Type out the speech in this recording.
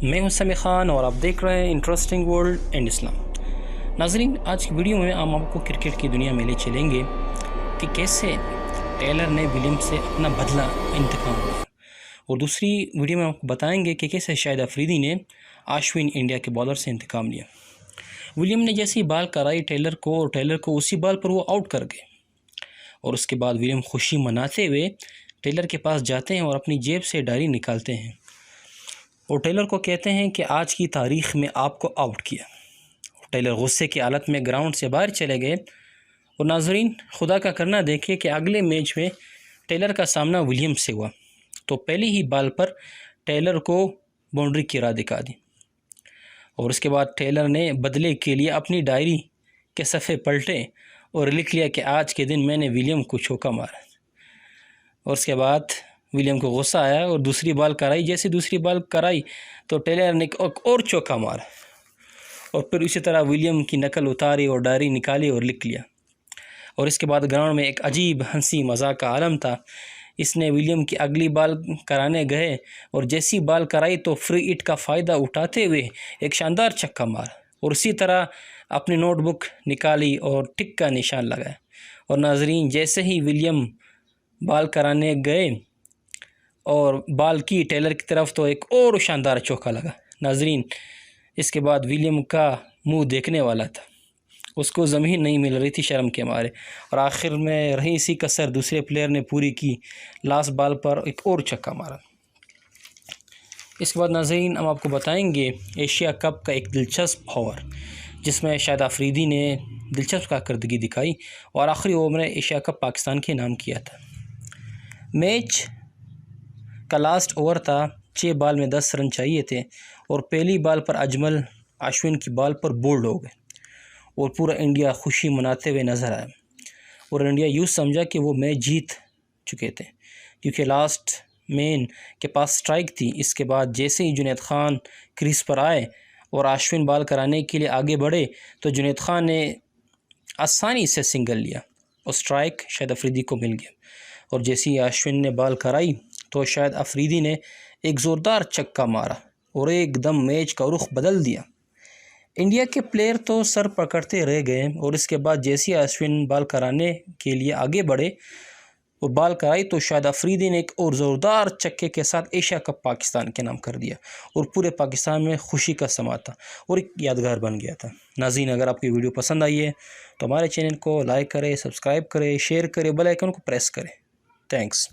میں ہوں سمیع خان اور آپ دیکھ رہے ہیں انٹرسٹنگ ورلڈ اینڈ اسلام۔ ناظرین، آج کی ویڈیو میں ہم آپ کو کرکٹ کی دنیا میں لے چلیں گے کہ کیسے ٹیلر نے ولیم سے اپنا بدلہ انتقام لیا، اور دوسری ویڈیو میں آپ کو بتائیں گے کہ کیسے شاہد افریدی نے آشون انڈیا کے بالر سے انتقام لیا۔ ولیم نے جیسی بال کرائی ٹیلر کو، اور ٹیلر کو اسی بال پر وہ آؤٹ کر گئے، اور اس کے بعد ولیم خوشی مناتے ہوئے ٹیلر کے پاس جاتے ہیں اور اپنی جیب سے ڈائری نکالتے ہیں اور ٹیلر کو کہتے ہیں کہ آج کی تاریخ میں آپ کو آؤٹ کیا۔ ٹیلر غصے کی حالت میں گراؤنڈ سے باہر چلے گئے، اور ناظرین خدا کا کرنا دیکھیں کہ اگلے میچ میں ٹیلر کا سامنا ولیم سے ہوا تو پہلی ہی بال پر ٹیلر کو باؤنڈری کی راہ دکھا دی، اور اس کے بعد ٹیلر نے بدلے کے لیے اپنی ڈائری کے صفحے پلٹے اور لکھ لیا کہ آج کے دن میں نے ولیم کو چوکا مارا، اور اس کے بعد ولیم کو غصہ آیا اور دوسری بال کرائی۔ جیسے دوسری بال کرائی تو ٹیلر نے ایک اور چوکا مارا، اور پھر اسی طرح ولیم کی نقل اتاری اور ڈائری نکالی اور لکھ لیا، اور اس کے بعد گراؤنڈ میں ایک عجیب ہنسی مذاق کا عالم تھا۔ اس نے ولیم کی اگلی بال کرانے گئے اور جیسی بال کرائی تو فری ہٹ کا فائدہ اٹھاتے ہوئے ایک شاندار چھکا مارا، اور اسی طرح اپنی نوٹ بک نکالی اور ٹک کا نشان لگایا۔ اور ناظرین جیسے ہی ولیم بال کرانے گئے اور بال کی ٹیلر کی طرف تو ایک اور شاندار چوکا لگا۔ ناظرین اس کے بعد ولیم کا منہ دیکھنے والا تھا، اس کو زمین نہیں مل رہی تھی شرم کے مارے، اور آخر میں رہی اسی کسر دوسرے پلیئر نے پوری کی، لاسٹ بال پر ایک اور چھکا مارا۔ اس کے بعد ناظرین ہم آپ کو بتائیں گے ایشیا کپ کا ایک دلچسپ اوور جس میں شاہد افریدی نے دلچسپ کارکردگی دکھائی اور آخری اوور میں ایشیا کپ پاکستان کے نام کیا تھا۔ میچ کا لاسٹ اوور تھا، 6 بال میں 10 رن چاہیے تھے، اور پہلی بال پر اجمل آشون کی بال پر بولڈ ہو گئے، اور پورا انڈیا خوشی مناتے ہوئے نظر آیا، اور انڈیا یوں سمجھا کہ وہ میچ جیت چکے تھے کیونکہ لاسٹ مین کے پاس سٹرائک تھی۔ اس کے بعد جیسے ہی جنید خان کریز پر آئے اور آشون بال کرانے کے لیے آگے بڑھے تو جنید خان نے آسانی سے سنگل لیا اور سٹرائک شاہد افریدی کو مل گیا، اور جیسے ہی آشون نے بال کرائی تو شاہد افریدی نے ایک زوردار چھکا مارا اور ایک دم میچ کا رخ بدل دیا۔ انڈیا کے پلیئر تو سر پکڑتے رہ گئے، اور اس کے بعد جیسے آشون بال کرانے کے لیے آگے بڑھے اور بال کرائی تو شاہد افریدی نے ایک اور زوردار چھکے کے ساتھ ایشیا کپ پاکستان کے نام کر دیا، اور پورے پاکستان میں خوشی کا سما تھا اور ایک یادگار بن گیا تھا۔ ناظرین اگر آپ کی ویڈیو پسند آئی ہے تو ہمارے چینل کو لائک کریں، سبسکرائب کریں، شیئر کریں، بیل آئیکن کو پریس کریں۔ تھینکس۔